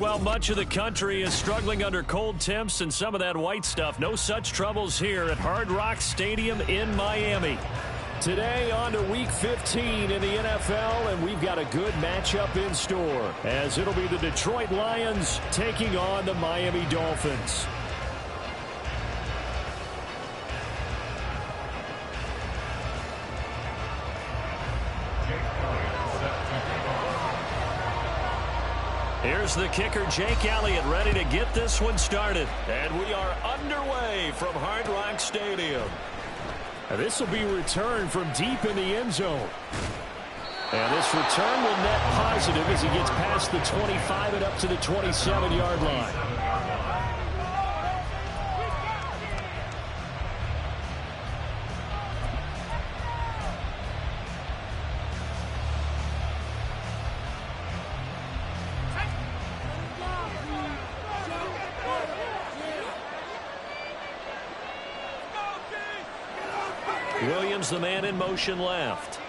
Well, much of the country is struggling under cold temps and some of that white stuff. No such troubles here at Hard Rock Stadium in Miami. Today on to Week 15 in the NFL, and we've got a good matchup in store, as it'll be the Detroit Lions taking on the Miami Dolphins. Here's the kicker, Jake Elliott, ready to get this one started. And we are underway from Hard Rock Stadium. This will be returned from deep in the end zone. And this return will net positive as he gets past the 25 and up to the 27-yard line. Williams, the man in motion left.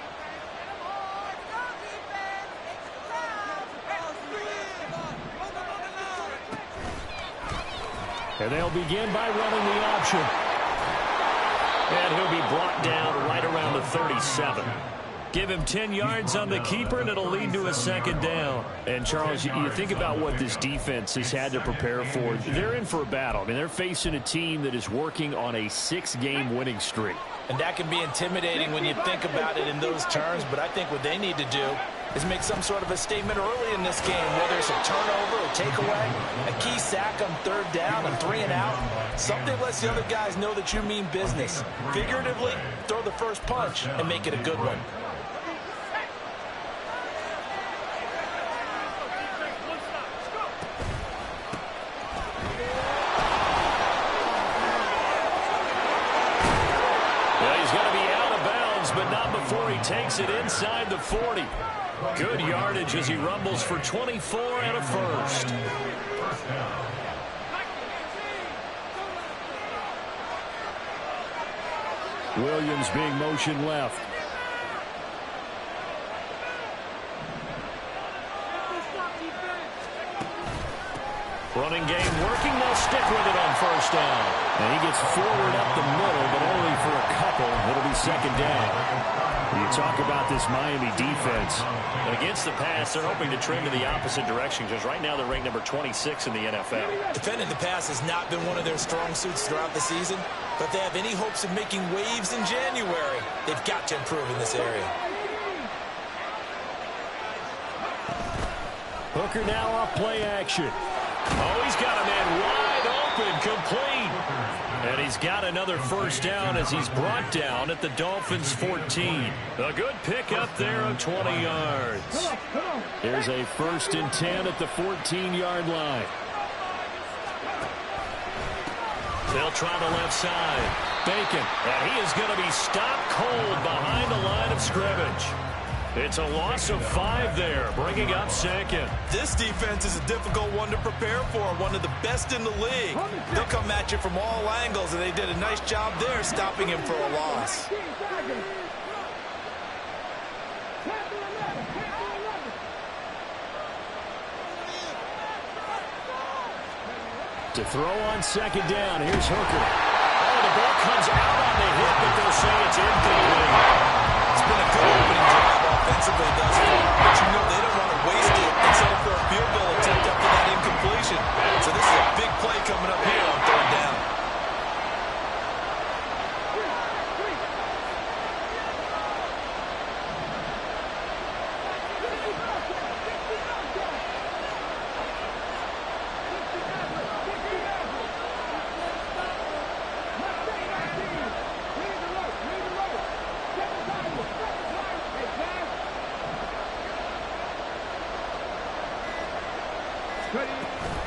And they'll begin by running the option. And he'll be brought down right around the 37. Give him 10 yards on the keeper, and it'll lead to a second down. And, Charles, you think about what this defense has had to prepare for. They're in for a battle. I mean, they're facing a team that is working on a 6-game winning streak. And that can be intimidating when you think about it in those terms, but I think what they need to do is make some sort of a statement early in this game, whether it's a turnover or takeaway, a key sack on third down, and 3 and out. Something lets the other guys know that you mean business. Figuratively, throw the first punch and make it a good one. But not before he takes it inside the 40. Good yardage as he rumbles for 24 and a first. Williams being motion left. Running game working. They'll stick with it on first down. And he gets forward up the middle, but only for a couple. It'll be second down. You talk about this Miami defense. Against the pass, they're hoping to trend in the opposite direction, because right now they're ranked number 26 in the NFL. Defending the pass has not been one of their strong suits throughout the season, but they have any hopes of making waves in January. They've got to improve in this area. Hooker now off play action. Oh, he's got a man wide open, complete. And he's got another first down as he's brought down at the Dolphins' 14. A good pickup there of 20 yards. Here's a 1st and 10 at the 14-yard line. They'll try the left side. Bacon, and he is going to be stopped cold behind the line of scrimmage. It's a loss of 5 there, bringing up second. This defense is a difficult one to prepare for, one of the best in the league. They'll come at you from all angles, and they did a nice job there stopping him for a loss. To throw on second down, here's Hooker. Oh, the ball comes out on the hit, but they'll say it's incomplete. It's been a good opening drive offensively thus far, but you know they don't want to waste it and settle for a field goal attempt after that incompletion. So this is a big play coming up here on third down.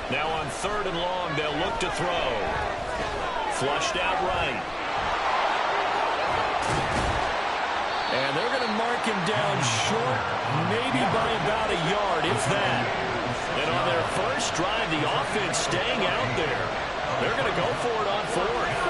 Now on 3rd and long, they'll look to throw. Flushed out right. And they're going to mark him down short, maybe by about a yard, if that. And on their first drive, the offense staying out there. They're going to go for it on 4th.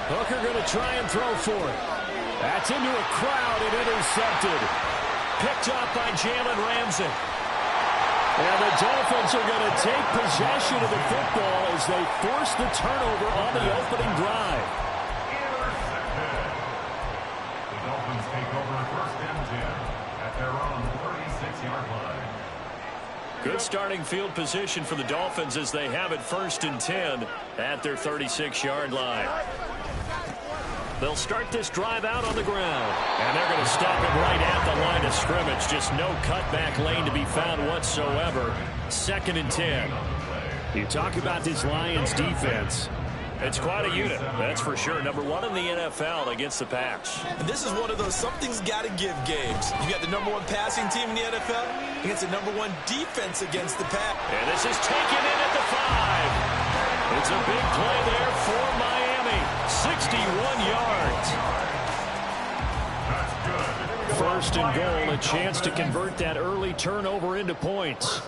Hooker going to try and throw for it. That's into a crowd and intercepted. Picked up by Jalen Ramsey. And the Dolphins are going to take possession of the football as they force the turnover on the opening drive. The Dolphins take over first and 10 at their own 36-yard line. Good starting field position for the Dolphins as they have it first and 10 at their 36-yard line. They'll start this drive out on the ground. And they're going to stop it right at the line of scrimmage. Just no cutback lane to be found whatsoever. Second and 10. You talk about this Lions defense. It's quite a unit, that's for sure. Number one in the NFL against the pass. And this is one of those something's got to give games. You got the number one passing team in the NFL against the number one defense against the pass. And this is taken in at the 5. It's a big play there for Miami. 61 yards. First and goal, a chance to convert that early turnover into points.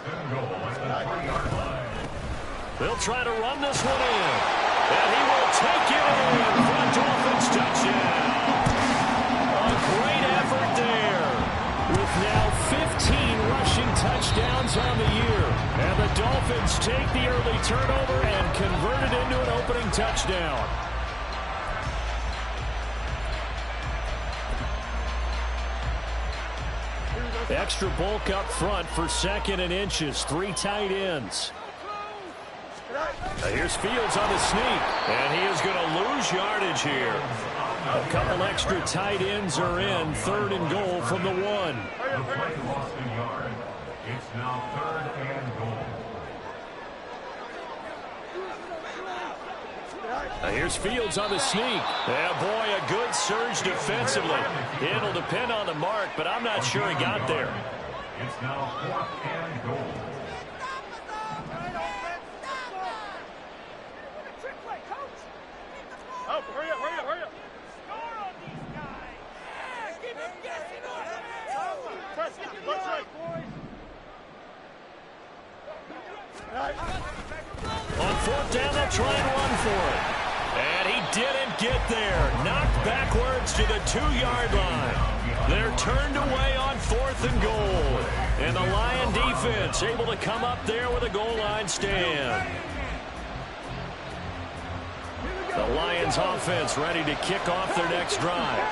They'll try to run this one in. And he will take it in for a Dolphins touchdown. A great effort there. With now 15 rushing touchdowns on the year. And the Dolphins take the early turnover and convert it into an opening touchdown. Extra bulk up front for second and inches. 3 tight ends. Here's Fields on the sneak, and he is going to lose yardage here. A couple extra tight ends are in. Third and goal from the 1. The play lost a yard. It's now third and goal. Here's Fields on the sneak. Yeah, boy, a good surge defensively. It'll depend on the mark, but I'm not sure he got there. It's now fourth and goal. Hurry up. Score on these guys. Yeah, keep them guessing on it. Press it. Let's right, boys. On fourth down, they'll try and run for it. And he didn't get there. Knocked backwards to the 2-yard line. They're turned away on fourth and goal. And the Lion defense able to come up there with a goal line stand. The Lions offense ready to kick off their next drive.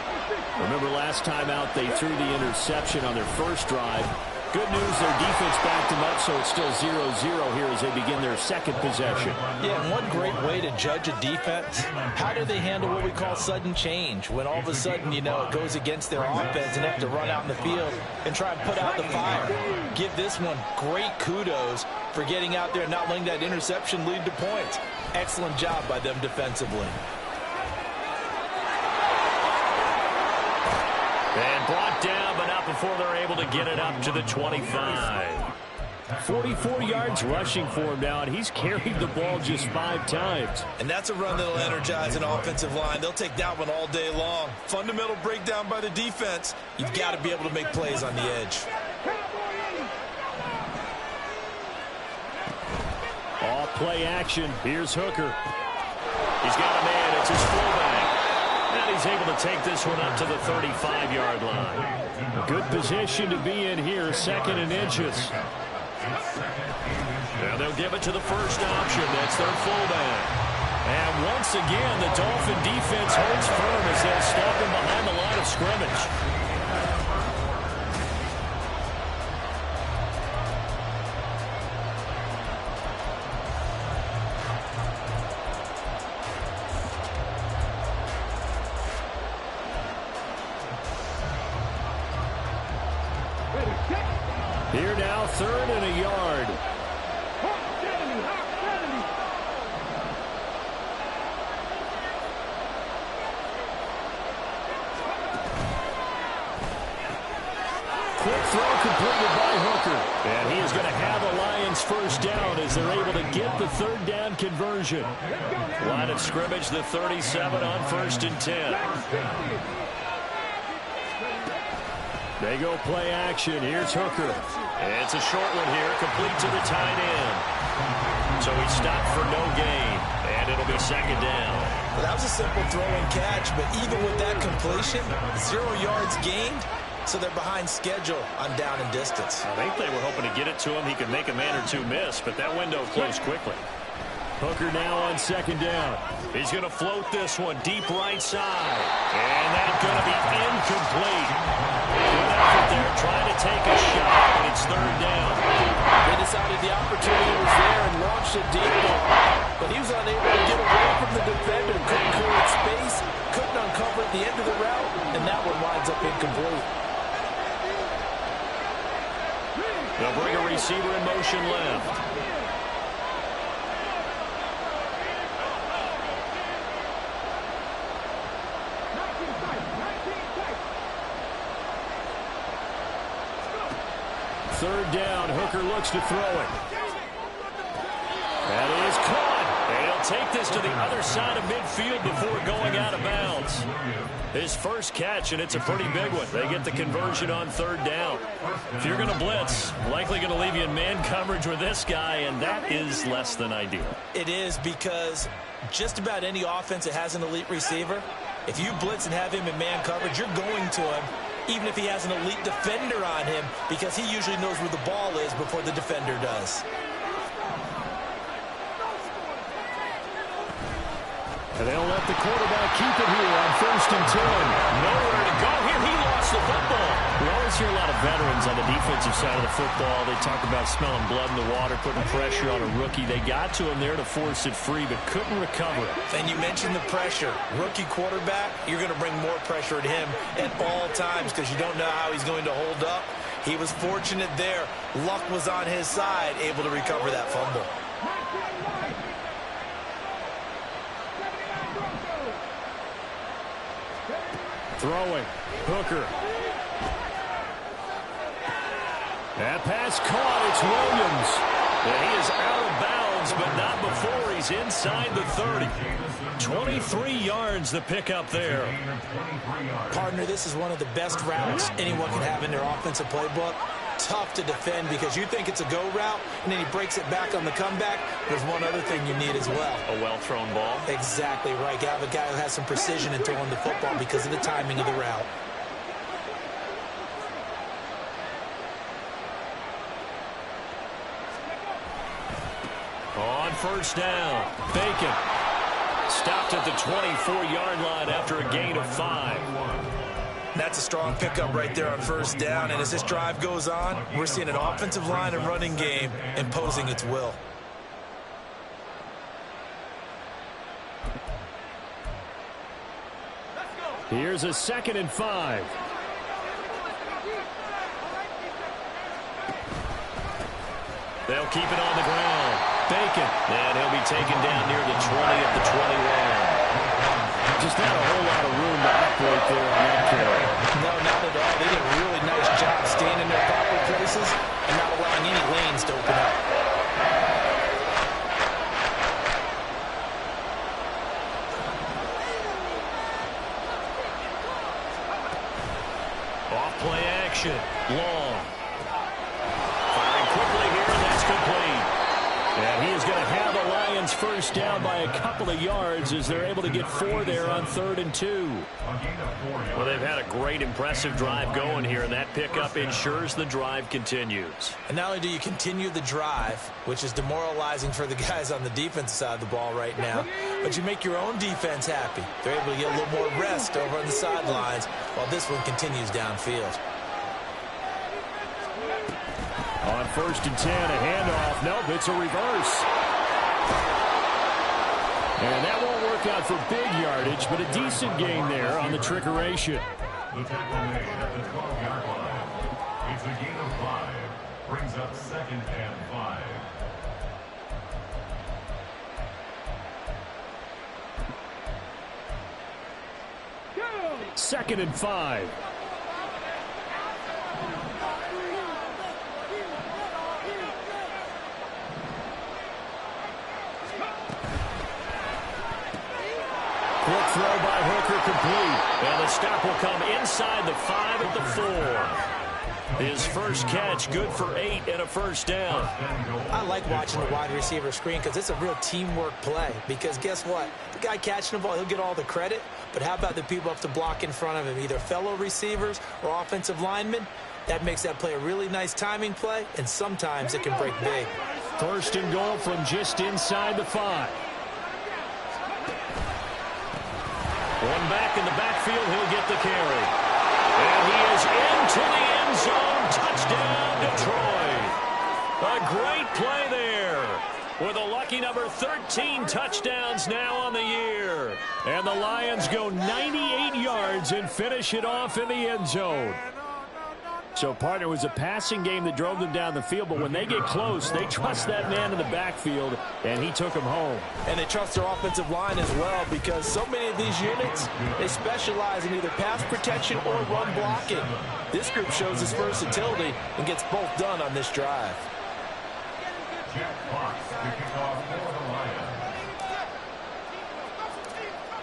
Remember last time out they threw the interception on their first drive. Good news, their defense backed them up, so it's still 0-0 here as they begin their second possession. Yeah, and one great way to judge a defense, how do they handle what we call sudden change? When all of a sudden, you know, it goes against their offense and they have to run out in the field and try and put out the fire. Give this one great kudos for getting out there and not letting that interception lead to points. Excellent job by them defensively. And brought down, but not before they're able to get it up to the 25. 44 yards rushing for him now, and he's carried the ball just 5 times. And that's a run that'll energize an offensive line. They'll take that one all day long. Fundamental breakdown by the defense. You've got to be able to make plays on the edge. Off play action. Here's Hooker. He's got a man. It's his fullback. And he's able to take this one up to the 35-yard line. A good position to be in here. Second and inches. Now they'll give it to the first option. That's their fullback. And once again, the Dolphin defense holds firm as they'll stop him behind the line of scrimmage. Here now, third and a yard. Quick throw completed by Hooker. And he is going to have a Lions first down as they're able to get the third down conversion. Line of scrimmage, the 37 on first and 10. They go play action. Here's Hooker. It's a short one here, complete to the tight end. So he stopped for no gain, and it'll be second down. Well, that was a simple throw and catch, but even with that completion, 0 yards gained, so they're behind schedule on down and distance. I think they were hoping to get it to him. He could make a man or two miss, but that window closed quickly. Hooker now on second down. He's going to float this one deep right side. And that's going to be incomplete. Good effort there, trying to take a shot, but it's third down. They decided the opportunity was there and launched a deep ball. But he was unable to get away from the defender. Couldn't create space, couldn't uncover at the end of the route, and that one winds up incomplete. They'll bring a receiver in motion left. Third down, Hooker looks to throw it. That is caught. And he'll take this to the other side of midfield before going out of bounds. His first catch, and it's a pretty big one. They get the conversion on third down. If you're going to blitz, likely going to leave you in man coverage with this guy, and that is less than ideal. It is, because just about any offense that has an elite receiver, if you blitz and have him in man coverage, you're going to him, even if he has an elite defender on him, because he usually knows where the ball is before the defender does. And they'll let the quarterback keep it here on 1st and 10. Nowhere to go here. He lost the football. We always hear a lot of veterans on the defensive side of the football. They talk about smelling blood in the water, putting pressure on a rookie. They got to him there to force it free, but couldn't recover it. And you mentioned the pressure. Rookie quarterback, you're going to bring more pressure at him at all times because you don't know how he's going to hold up. He was fortunate there. Luck was on his side, able to recover that fumble. Throwing. Hooker. That pass caught. It's Williams. And he is out of bounds, but not before he's inside the 30. 23 yards the pickup there. Partner, this is one of the best routes anyone can have in their offensive playbook. Tough to defend because you think it's a go route, and then he breaks it back on the comeback. There's one other thing you need as well. A well-thrown ball. Exactly right. You have a guy who has some precision in throwing the football because of the timing of the route. On first down, Bacon. Stopped at the 24-yard line after a gain of 5. That's a strong pickup right there on first down. And as this drive goes on, we're seeing an offensive line and running game imposing its will. Here's a 2nd and 5. They'll keep it on the ground. Bacon. And he'll be taken down near the 20 at the 21. Just not a whole lot of room to operate there on that carry. No, not at all. They did a really nice job staying in their proper places and not allowing any lanes to open up. Off play action. Long. Firing quickly here, and that's complete. And he is going to have the Lions first down by a couple of yards as they're able to get 4 there on 3rd and 2. Well, they've had a great, impressive drive going here, and that pickup ensures the drive continues. And not only do you continue the drive, which is demoralizing for the guys on the defensive side of the ball right now, but you make your own defense happy. They're able to get a little more rest over on the sidelines while this one continues downfield. On 1st and 10, a handoff. Nope, it's a reverse. And that won't work out for big yardage, but a decent gain there on the trickeration. The tackle made at the 12-yard line. It's a gain of 5. Brings up 2nd and 5. Second and 5. Quick throw by Hooker complete. And the stop will come inside the 5 at the 4. His first catch, good for 8 and a first down. I like watching the wide receiver screen because it's a real teamwork play. Because guess what? The guy catching the ball, he'll get all the credit. But how about the people up to block in front of him, either fellow receivers or offensive linemen? That makes that play a really nice timing play, and sometimes it can break big. First and goal from just inside the 5. One back in the backfield, he'll get the carry. And he is into the end zone. Touchdown, Detroit. A great play there. With a lucky number 13 touchdowns now on the year. And the Lions go 98 yards and finish it off in the end zone. So, partner, it was a passing game that drove them down the field, but when they get close, they trust that man in the backfield, and he took them home. And they trust their offensive line as well, because so many of these units, they specialize in either pass protection or run blocking. This group shows its versatility and gets both done on this drive. Jack Fox kicking off for the Lions.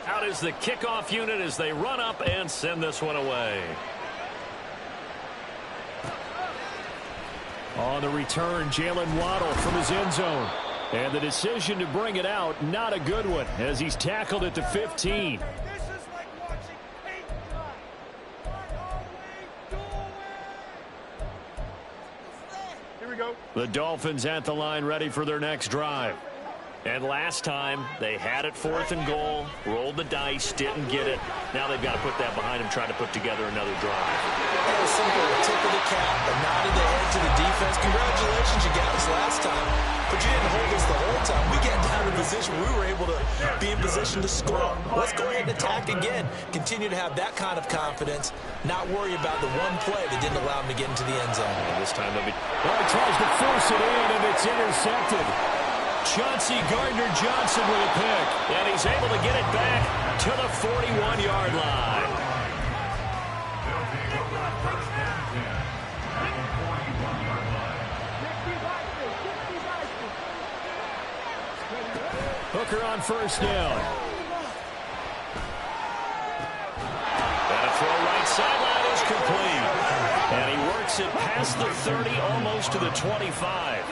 Out is the kickoff unit as they run up and send this one away. On the return, Jalen Waddle from his end zone. And the decision to bring it out, not a good one, as he's tackled at the 15. This is like watching paint dry. What are we doing? Here we go. The Dolphins at the line, ready for their next drive. And last time, they had it 4th and goal, rolled the dice, didn't get it. Now they've got to put that behind them, try to put together another drive. That was simple, a tip of the cap, a nod of the head to the defense. Congratulations, you got us last time. But you didn't hold us the whole time. We got down in position. We were able to be in position to score. Let's go ahead and attack again. Continue to have that kind of confidence, not worry about the one play that didn't allow them to get into the end zone. And this time they'll be... Well, he tries to force it in, and it's intercepted. Chauncey Gardner-Johnson with a pick. And he's able to get it back to the 41-yard line. They'll take over on first down 10 at the 41-yard line. Hooker on first down. And a throw right sideline is complete. And he works it past the 30, almost to the 25.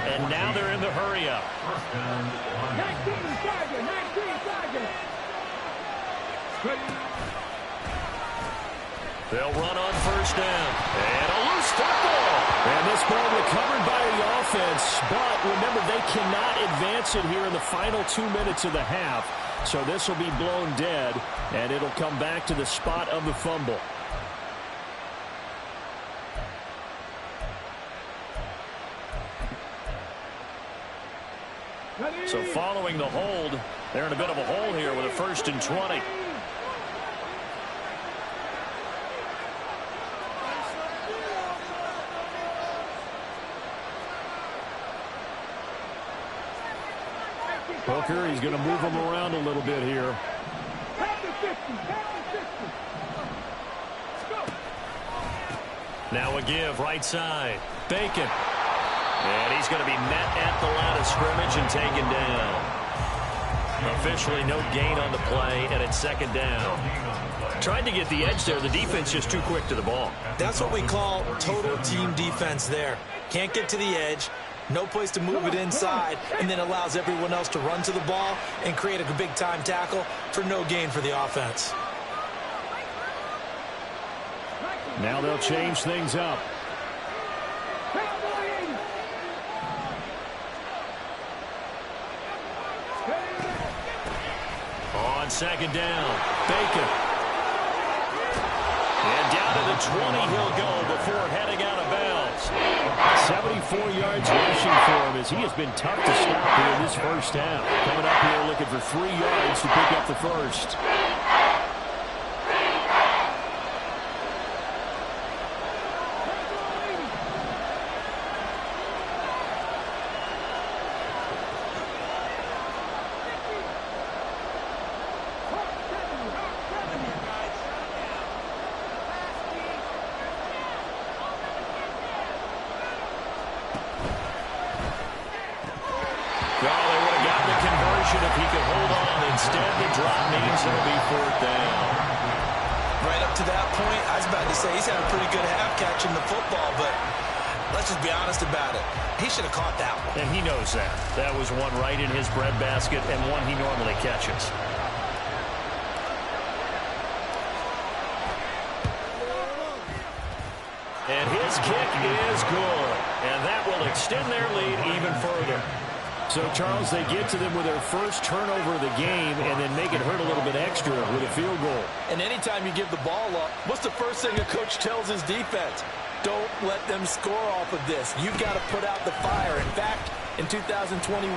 And now they're in the hurry-up. They'll run on first down. And a loose football. And this ball recovered by the offense. But remember, they cannot advance it here in the final 2 minutes of the half. So this will be blown dead, and it'll come back to the spot of the fumble. So following the hold, they're in a bit of a hole here with a 1st and 20. Hooker, he's going to move him around a little bit here. Now a give, right side. Bacon. And he's going to be met at the line of scrimmage and taken down. Officially no gain on the play, and it's 2nd down. Tried to get the edge there. The defense just too quick to the ball. That's what we call total team defense there. Can't get to the edge, no place to move it inside, and then allows everyone else to run to the ball and create a big-time tackle for no gain for the offense. Now they'll change things up. On 2nd down, Bacon. And down to the 20 he'll go before heading out of bounds. 74 yards rushing for him as he has been tough to stop here in this first half. Coming up here looking for 3 yards to pick up the first. to that point, I was about to say he's had a pretty good half catching the football, but let's just be honest about it. He should have caught that one. And he knows that. That was one right in his breadbasket and one he normally catches. And his kick is good. And that will extend their lead even further. So, Charles, they get to them with their first turnover of the game and then make it hurt a little bit extra with a field goal. And anytime you give the ball up, what's the first thing a coach tells his defense? Don't let them score off of this. You've got to put out the fire. In fact, in 2021,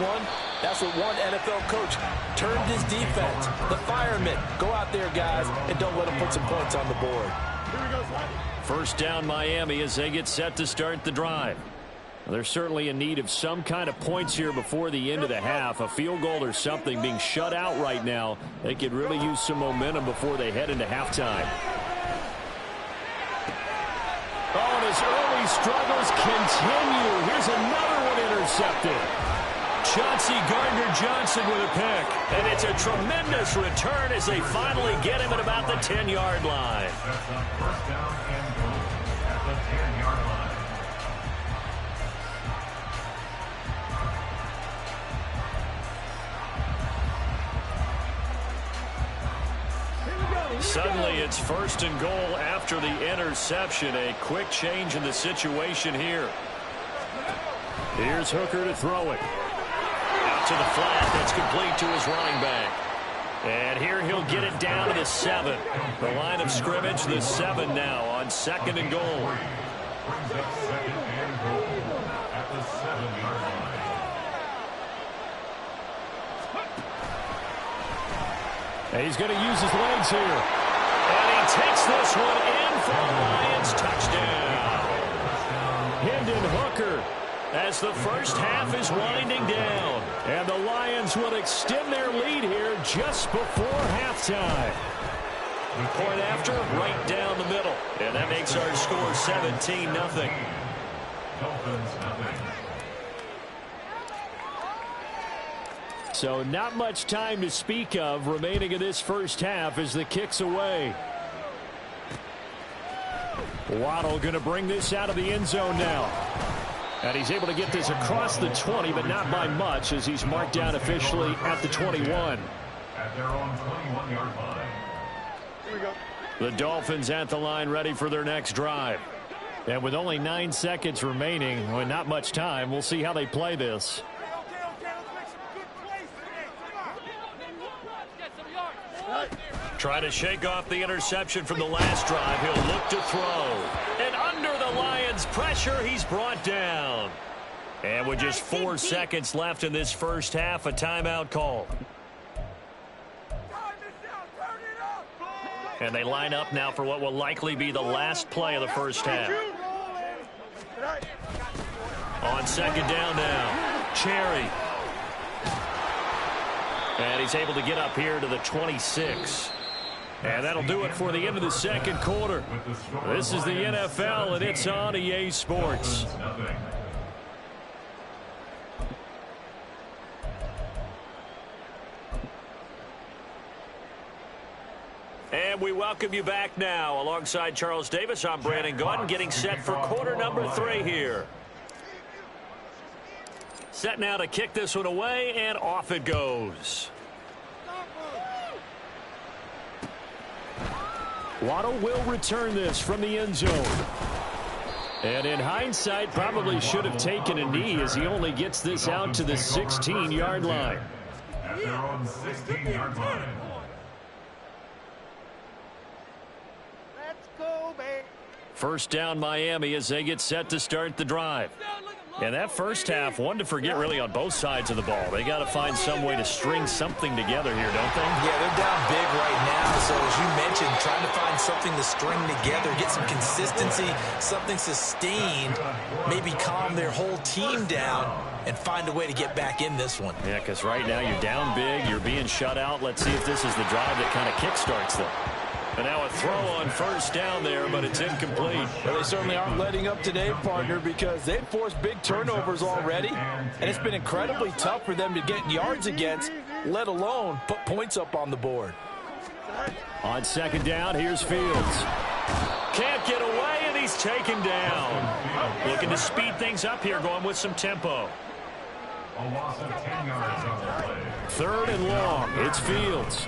that's what one NFL coach turned his defense. The firemen. Go out there, guys, and don't let them put some points on the board. First down Miami as they get set to start the drive. They're certainly in need of some kind of points here before the end of the half. A field goal or something. Being shut out right now, they could really use some momentum before they head into halftime. Oh, and his early struggles continue. Here's another one intercepted. Chauncey Gardner-Johnson with a pick. And it's a tremendous return as they finally get him at about the 10-yard line. That's a first down and goal at the 10-yard line. Suddenly it's first and goal after the interception. A quick change in the situation here. Here's Hooker to throw it. Out to the flat. That's complete to his running back. And here he'll get it down to the 7. The line of scrimmage, the 7 now on second and goal. Brings up second and goal at the 7-yard line. And he's going to use his legs here. And he takes this one in for the Lions touchdown. Hendon Hooker. As the first half is winding down. And the Lions will extend their lead here just before halftime. Point after, right down the middle. And that makes our score 17-0. Dolphins nothing. So not much time to speak of remaining in this first half as the kick's away. Waddle going to bring this out of the end zone now. And he's able to get this across the 20, but not by much as he's marked down officially at the 21. At their own 21-yard line. Here we go. The Dolphins at the line ready for their next drive. And with only 9 seconds remaining, well, not much time, we'll see how they play this. Okay, let's make some good plays today. Come on. Try to shake off the interception from the last drive. He'll look to throw. And under the Lions' pressure, he's brought down. And with just 4 seconds left in this first half, a timeout call. And they line up now for what will likely be the last play of the first half. On second down now, Cherry. And he's able to get up here to the 26. And that'll do it for the end of the second quarter. This is the NFL, and it's on EA Sports. And we welcome you back now. Alongside Charles Davis, I'm Brandon Gaudin, getting set for quarter number 3 here. Set now to kick this one away, and off it goes. Waddle will return this from the end zone. And in hindsight, probably should have taken a knee as he only gets this out to the 16-yard line. At their own 16-yard line. Let's go, baby. First down Miami as they get set to start the drive. And that first half, one to forget really on both sides of the ball. They got to find some way to string something together here, don't they? Yeah, they're down big right now. So as you mentioned, trying to find something to string together, get some consistency, something sustained, maybe calm their whole team down and find a way to get back in this one. Yeah, because right now you're down big, you're being shut out. Let's see if this is the drive that kind of kickstarts them. And now a throw on first down there, but it's incomplete. Well, they certainly aren't letting up today, partner, because they've forced big turnovers already, and it's been incredibly tough for them to get yards against, let alone put points up on the board. On second down, here's Fields. Can't get away, and he's taken down. Looking to speed things up here, going with some tempo. A loss of 10 yards on the play. Third and long. It's Fields.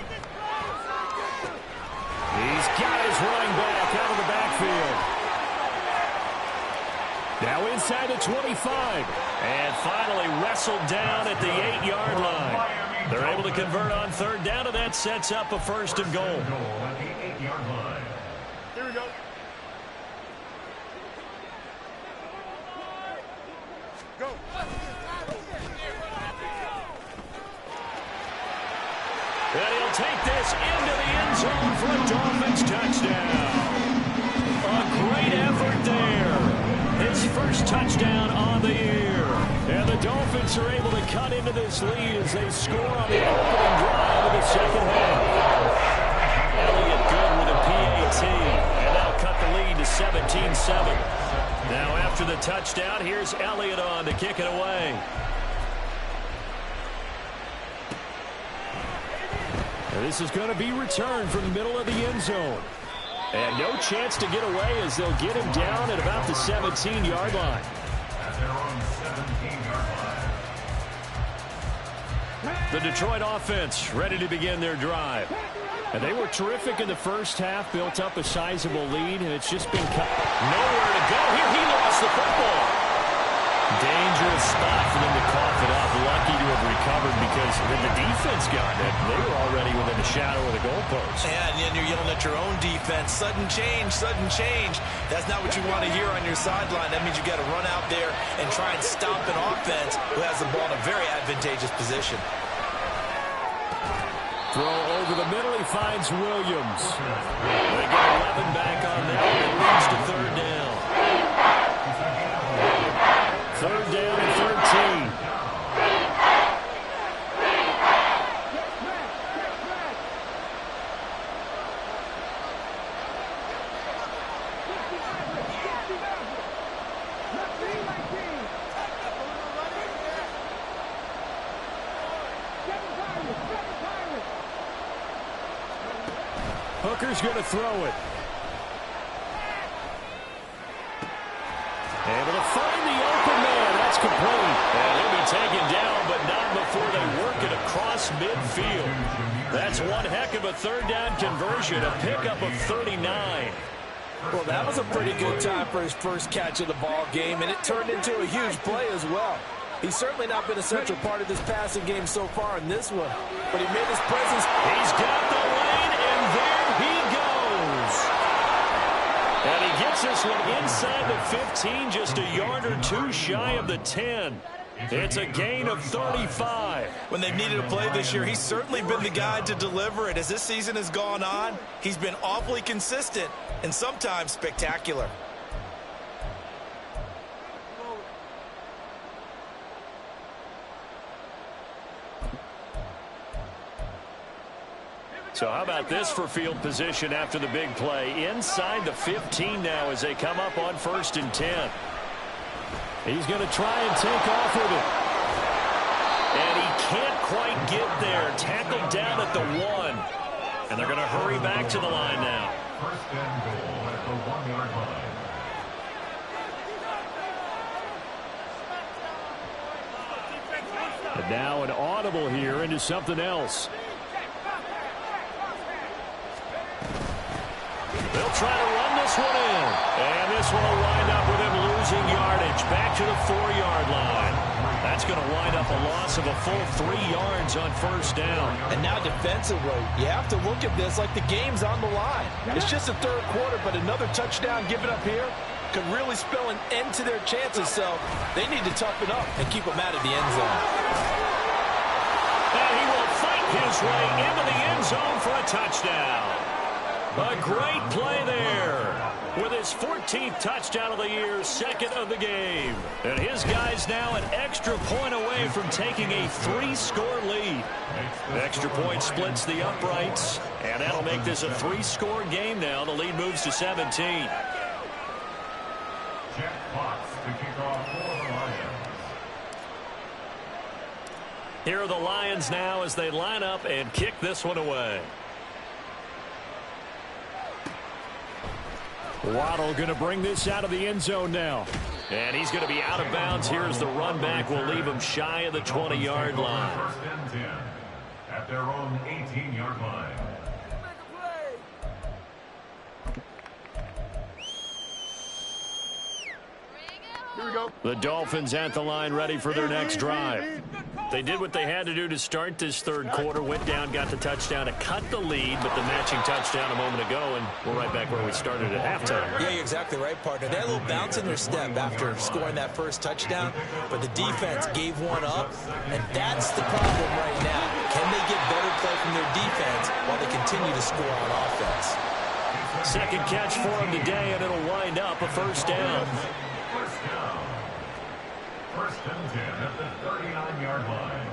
He's got his running back out of the backfield. Now inside the 25. And finally wrestled down at the 8-yard line. They're able to convert on third down, and that sets up a first and goal. At the 8-yard line. Here we go. Go. And he'll take this into the end zone for a Dolphins touchdown. A great effort there. His first touchdown on the year. And the Dolphins are able to cut into this lead as they score on the opening drive of the second half. Elliott good with a PAT. And that'll cut the lead to 17-7. Now after the touchdown, here's Elliott on to kick it away. And this is going to be returned from the middle of the end zone. And no chance to get away as they'll get him down at about the 17-yard line. At their own 17-yard line. The Detroit offense ready to begin their drive. And they were terrific in the first half, built up a sizable lead, and it's just been cut. Nowhere to go here. He lost the football. Dangerous spot for them to cough it up. Lucky to have recovered because when the defense got it, they were already within the shadow of the goalpost. Yeah, and then you're yelling at your own defense. Sudden change, sudden change. That's not what you want to hear on your sideline. That means you got to run out there and try and stop an offense who has the ball in a very advantageous position. Throw over the middle. He finds Williams. They get 11 back on that. It leads to third down. Third down and 13. Hooker's going to throw it. Able to find the open man. That's complete. And he'll be taken down, but not before they work it across midfield. That's one heck of a third down conversion, a pickup of 39. Well, that was a pretty good time for his first catch of the ball game, and it turned into a huge play as well. He's certainly not been a central part of this passing game so far in this one, but he made his presence. He's got the lane, and there he goes. And he gets this one inside the 15, just a yard or two shy of the 10. It's a gain of 35. When they've needed a play this year, he's certainly been the guy to deliver it. As this season has gone on, he's been awfully consistent and sometimes spectacular. So how about this for field position after the big play? Inside the 15 now as they come up on 1st and 10. He's going to try and take off with it. And he can't quite get there. Tackled down at the 1. And they're going to hurry back to the line now. First and goal at the 1-yard line. And now an audible here into something else. They'll try to run this one in. And this one will wind up with him losing yardage. Back to the 4-yard line. That's going to wind up a loss of a full 3 yards on 1st down. And now defensively, you have to look at this like the game's on the line. It's just the 3rd quarter, but another touchdown given up here could really spell an end to their chances. So they need to toughen up and keep them out of the end zone. And he will fight his way into the end zone for a touchdown. A great play there with his 14th touchdown of the year, 2nd of the game. And his guy's now an extra point away from taking a 3-score lead. Extra point splits the uprights, and that'll make this a 3-score game now. The lead moves to 17. Jack Fox to kick off for the Lions. Here are the Lions now as they line up and kick this one away. Waddle going to bring this out of the end zone now. And he's going to be out of bounds. Here's the run back. We'll leave him shy of the 20-yard line. First and 10 at their own 18-yard line. Here we go. The Dolphins at the line ready for their next drive. They did what they had to do to start this third quarter. Went down, got the touchdown to cut the lead, but the matching touchdown a moment ago, and we're right back where we started at halftime. Yeah, you're exactly right, partner. They had a little bounce in their step after scoring that first touchdown, but the defense gave one up, and that's the problem right now. Can they get better play from their defense while they continue to score on offense? Second catch for him today, and it'll wind up a first down. First down. First and 10 at the 39-yard line.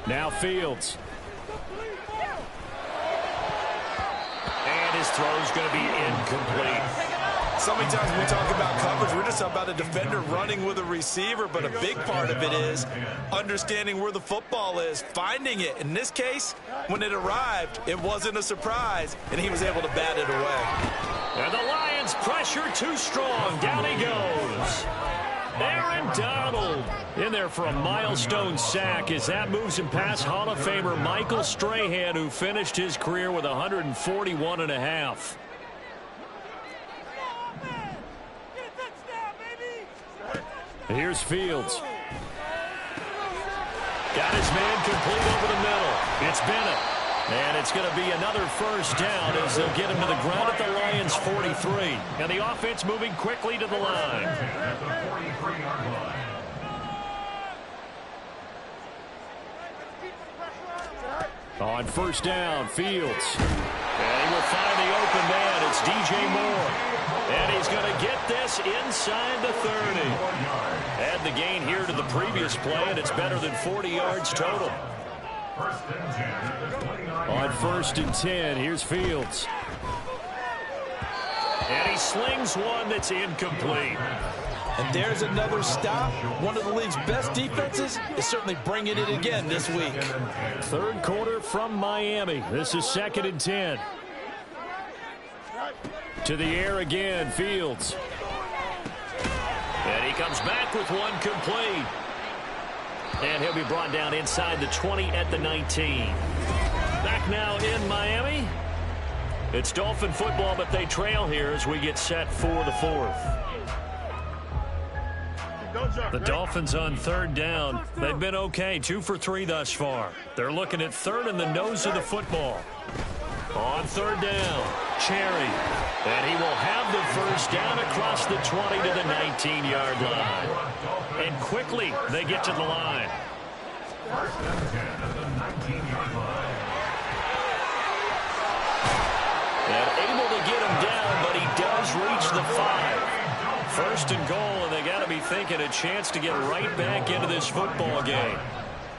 Now Fields. And his throw's going to be incomplete. So many times when we talk about coverage, we're just about a defender running with a receiver, but a big part of it is understanding where the football is, finding it. In this case, when it arrived, it wasn't a surprise, and he was able to bat it away. And the Lions pressure too strong. Down he goes. Aaron Donald in there for a milestone sack as that moves him past Hall of Famer Michael Strahan, who finished his career with 141.5. Here's Fields. Got his man complete over the middle. It's Bennett. And it's going to be another first down as they'll get him to the ground at the Lions' 43. And the offense moving quickly to the line. At the 43-yard line. On first down, Fields. And he will find the open man. It's DJ Moore. And he's going to get this inside the 30. Add the gain here to the previous play, and it's better than 40 yards total. First and 10 at the 29-yard line. On first and 10, here's Fields. And he slings one that's incomplete. And there's another stop. One of the league's best defenses is certainly bringing it again this week. Third quarter from Miami. This is second and 10. To the air again, Fields. And he comes back with one complete. And he'll be brought down inside the 20 at the 19. Back now in Miami. It's Dolphin football, but they trail here as we get set for the fourth. The Dolphins on third down. They've been okay, 2 for 3 thus far. They're looking at third in the nose of the football. On third down, Cherry. And he will have the first down across the 20 to the 19-yard line. And quickly, they get to the line. First and 10 at the 19-yard line. And able to get him down, but he does reach the 5. First and goal, and they got to be thinking a chance to get right back into this football game.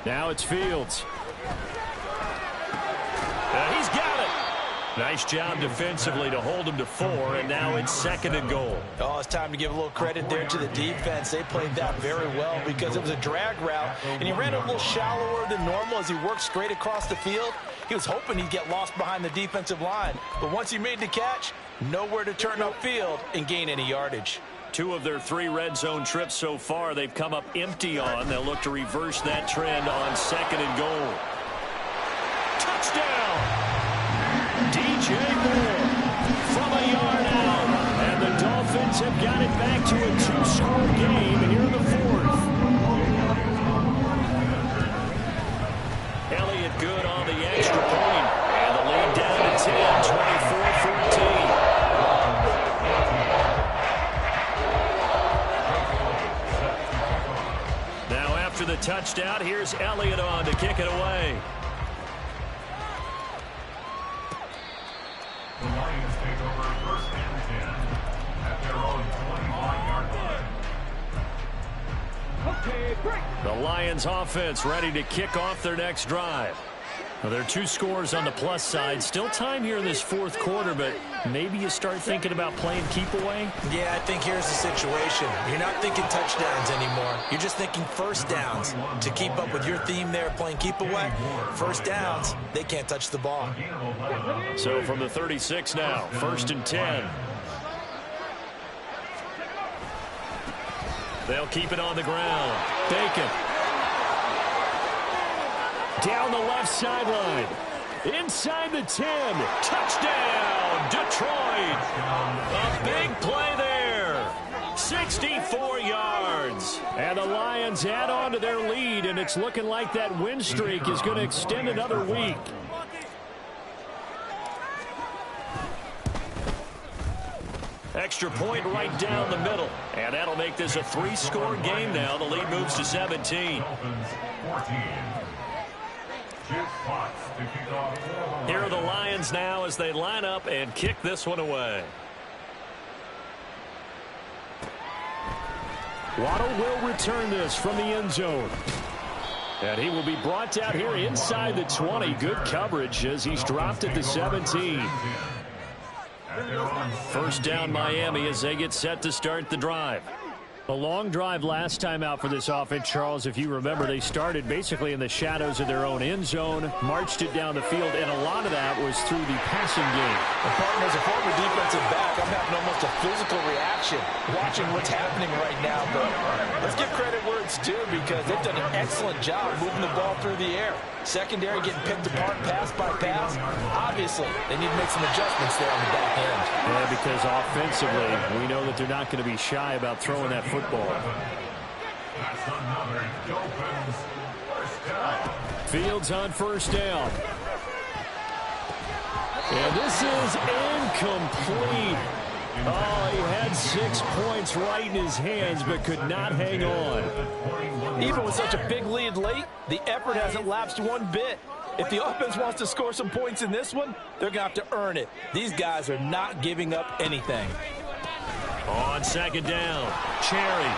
Now it's Fields. And he's got it. Nice job defensively to hold him to 4, and now it's second and goal. Oh, it's time to give a little credit there to the defense. They played that very well because it was a drag route, and he ran a little shallower than normal as he worked straight across the field. He was hoping he'd get lost behind the defensive line, but once he made the catch, nowhere to turn upfield and gain any yardage. 2 of their 3 red zone trips so far, they've come up empty on. They'll look to reverse that trend on second and goal. Touchdown! DJ Moore from a yard out. And the Dolphins have got it back to a 2-score game here in the fourth. Elliott good on the extra point. And the lead down to 10, 24-14. Now after the touchdown, here's Elliott on to kick it away. The Lions take over first and 10 at their own 25-yard line. The Lions offense ready to kick off their next drive. Well, there are 2 scores on the plus side. Still time here in this fourth quarter, but maybe you start thinking about playing keep away? Yeah, I think here's the situation. You're not thinking touchdowns anymore. You're just thinking first downs. To keep up with your theme there, playing keep away, first downs, they can't touch the ball. So from the 36 now, 1st and 10. They'll keep it on the ground. Bacon. Down the left sideline. Inside the 10. Touchdown, Detroit. A big play there. 64 yards. And the Lions add on to their lead, and it's looking like that win streak is going to extend another week. Extra point right down the middle. And that'll make this a 3-score game now. The lead moves to 17. Here are the Lions now as they line up and kick this one away. Waddle will return this from the end zone. And he will be brought down here inside the 20. Good coverage as he's dropped at the 17. First down Miami as they get set to start the drive. A long drive last time out for this offense, Charles. If you remember, they started basically in the shadows of their own end zone, marched it down the field, and a lot of that was through the passing game. As a former defensive back, I'm having almost a physical reaction watching what's happening right now. But let's give credit where it's due because they've done an excellent job moving the ball through the air. Secondary getting picked apart pass by pass. Obviously, they need to make some adjustments there on the back end. Yeah, because offensively, we know that they're not going to be shy about throwing that football. Fields on first down. And this is incomplete. Oh, he had 6 points right in his hands, but could not hang on. Even with such a big lead late, the effort hasn't lapsed one bit. If the offense wants to score some points in this one, they're going to have to earn it. These guys are not giving up anything. On second down, Cherry.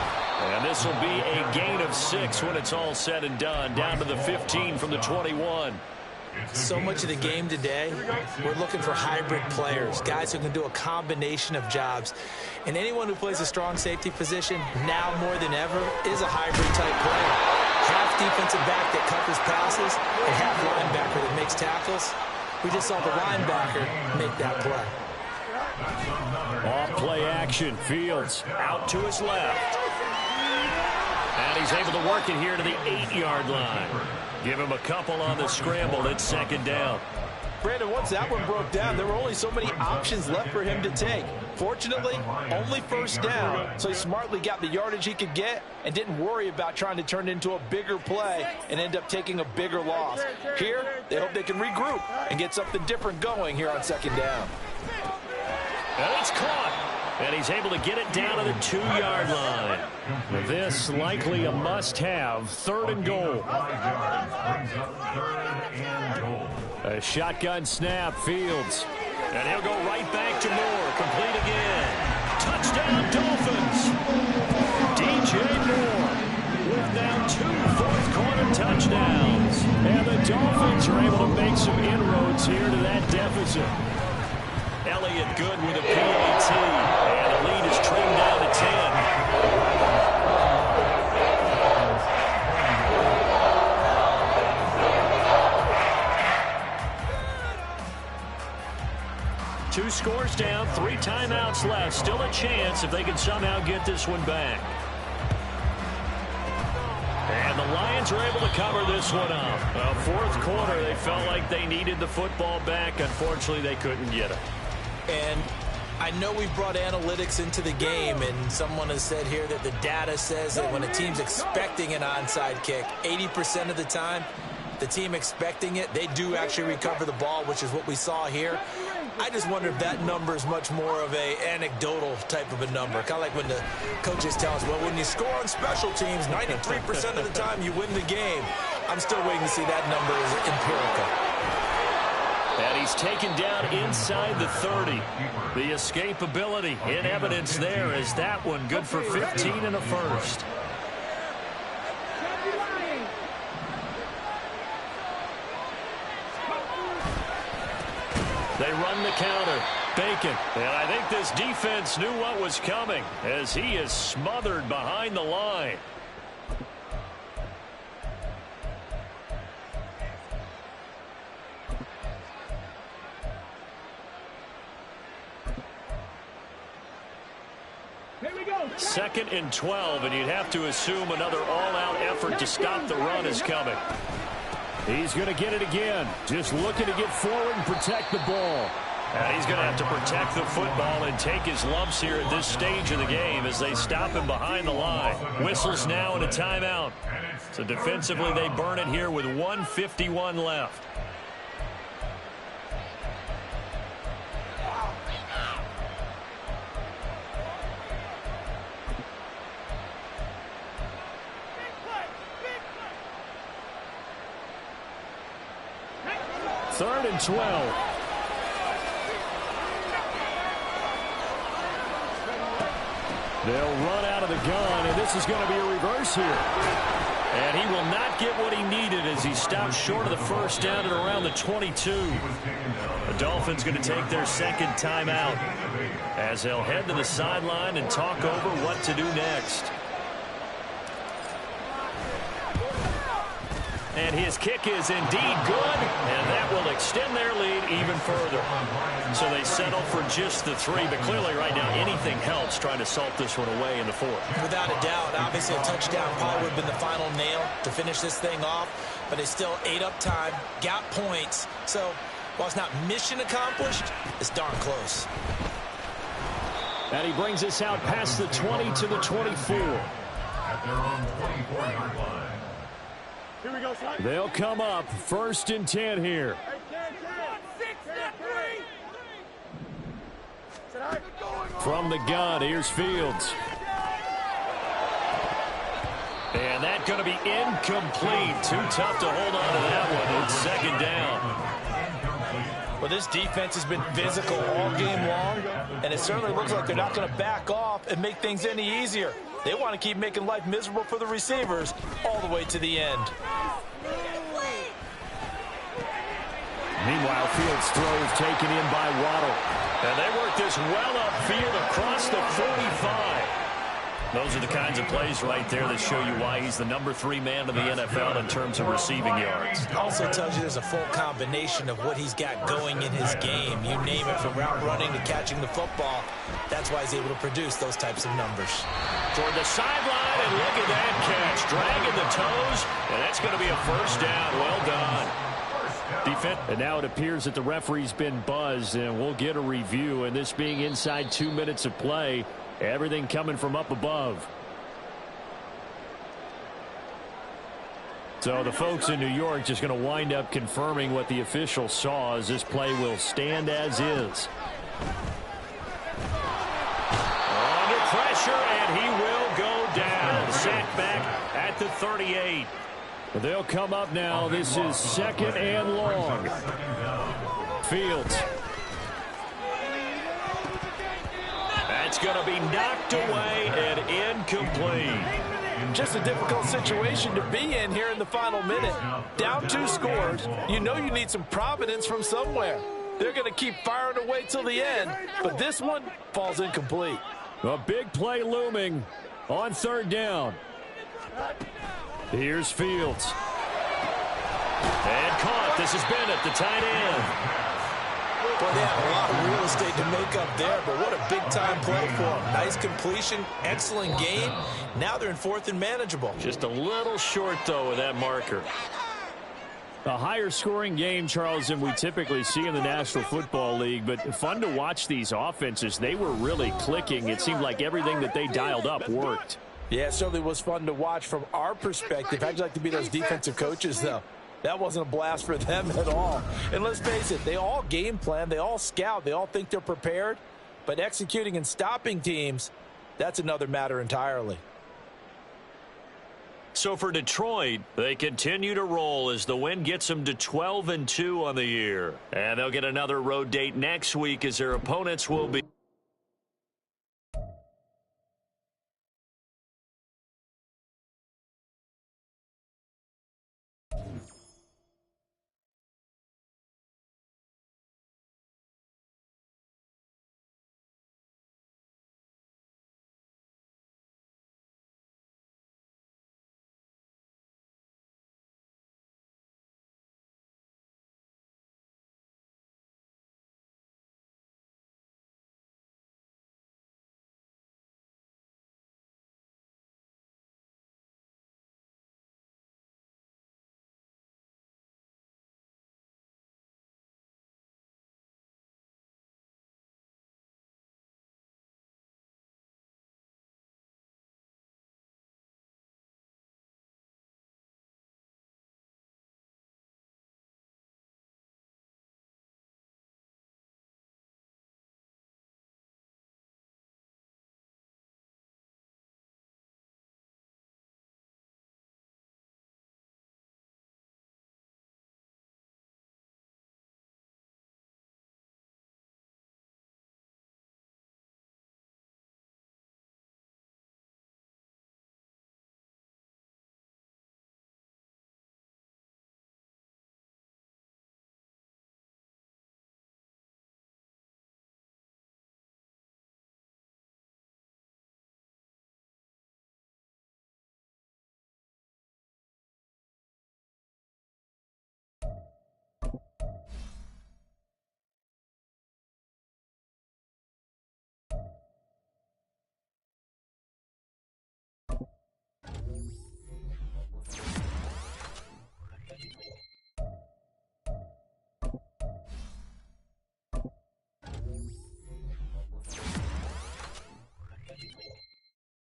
And this will be a gain of 6 when it's all said and done. Down to the 15 from the 21. So much of the game today, we're looking for hybrid players, guys who can do a combination of jobs. And anyone who plays a strong safety position, now more than ever, is a hybrid-type player. Half defensive back that covers passes and half linebacker that makes tackles. We just saw the linebacker make that play. Off play action. Fields out to his left. And he's able to work it here to the 8-yard line. Give him a couple on the scramble. It's second down. Brandon, once that one broke down, there were only so many options left for him to take. Fortunately, only first down, so he smartly got the yardage he could get and didn't worry about trying to turn it into a bigger play and end up taking a bigger loss. Here, they hope they can regroup and get something different going here on second down. And it's caught. And he's able to get it down to the 2-yard line. This likely a must-have. 3rd and goal. A shotgun snap. Fields. And he'll go right back to Moore. Complete again. Touchdown, Dolphins. DJ Moore with now 2 fourth-quarter touchdowns. And the Dolphins are able to make some inroads here to that deficit. Elliott good with a PAT, and the lead is trimmed down to 10. 2 scores down, 3 timeouts left. Still a chance if they can somehow get this one back. And the Lions are able to cover this one up. Fourth quarter, they felt like they needed the football back. Unfortunately, they couldn't get it. And I know we brought analytics into the game, and someone has said here that the data says that when a team's expecting an onside kick, 80% of the time, the team expecting it, they do actually recover the ball, which is what we saw here. I just wonder if that number is much more of a anecdotal type of a number. Kind of like when the coaches tell us, well, when you score on special teams, 93% of the time you win the game. I'm still waiting to see that number is empirical. And he's taken down inside the 30. The escapability in evidence there is that one good for 15 and a first. They run the counter. Bacon. And I think this defense knew what was coming as he is smothered behind the line. Second and 12, and you'd have to assume another all-out effort to stop the run is coming. He's going to get it again. Just looking to get forward and protect the ball. And he's going to have to protect the football and take his lumps here at this stage of the game as they stop him behind the line. Whistles now and a timeout. So defensively, they burn it here with 1:51 left. Third and 12. They'll run out of the gun, and this is going to be a reverse here. And he will not get what he needed as he stopped short of the first down at around the 22. The Dolphins going to take their second timeout as they'll head to the sideline and talk over what to do next. And his kick is indeed good, and that will extend their lead even further. So they settle for just the 3, but clearly right now anything helps trying to salt this one away in the 4th. Without a doubt, obviously a touchdown probably would have been the final nail to finish this thing off, but they still ate up time, got points. So while it's not mission accomplished, it's darn close. And he brings us out past the 20 to the 24. At their own 24-yard line. Here we go, son. They'll come up 1st and 10 here. From the gun, here's Fields. And that's going to be incomplete. Too tough to hold on to that one. It's second down. Well, this defense has been physical all game long, and it certainly looks like they're not going to back off and make things any easier. They want to keep making life miserable for the receivers all the way to the end. Meanwhile, Fields' throw is taken in by Waddle. And they work this well upfield across the 45. Those are the kinds of plays right there that show you why he's the number 3 man in the NFL in terms of receiving yards. Also tells you there's a full combination of what he's got going in his game. You name it, from route running to catching the football. That's why he's able to produce those types of numbers. Toward the sideline, and look at that catch. Dragging the toes, and that's going to be a first down. Well done. Defense. And now it appears that the referee's been buzzed, and we'll get a review. And this being inside 2 minutes of play, everything coming from up above. So the folks in New York just going to wind up confirming what the official saw, as this play will stand as is. Under pressure, and he will go down. Sacked back at the 38. They'll come up now. This is 2nd and long. Fields. That's going to be knocked away and incomplete. Just a difficult situation to be in here in the final minute. Down 2 scores. You know you need some providence from somewhere. They're going to keep firing away till the end, but this one falls incomplete. A big play looming on 3rd down. Here's Fields. And caught. This is Bennett, the tight end. Well, they have a lot of real estate to make up there, but what a big-time play for them. Nice completion, excellent game. Now they're in 4th and manageable. Just a little short, though, with that marker. A higher scoring game, Charles, than we typically see in the National Football League, but fun to watch these offenses. They were really clicking. It seemed like everything that they dialed up worked. Yeah, it certainly was fun to watch from our perspective. How'd you like to be those defensive coaches, though? That wasn't a blast for them at all. And let's face it, they all game plan, they all scout, they all think they're prepared. But executing and stopping teams, that's another matter entirely. So for Detroit, they continue to roll as the win gets them to 12-2 on the year. And they'll get another road date next week as their opponents will be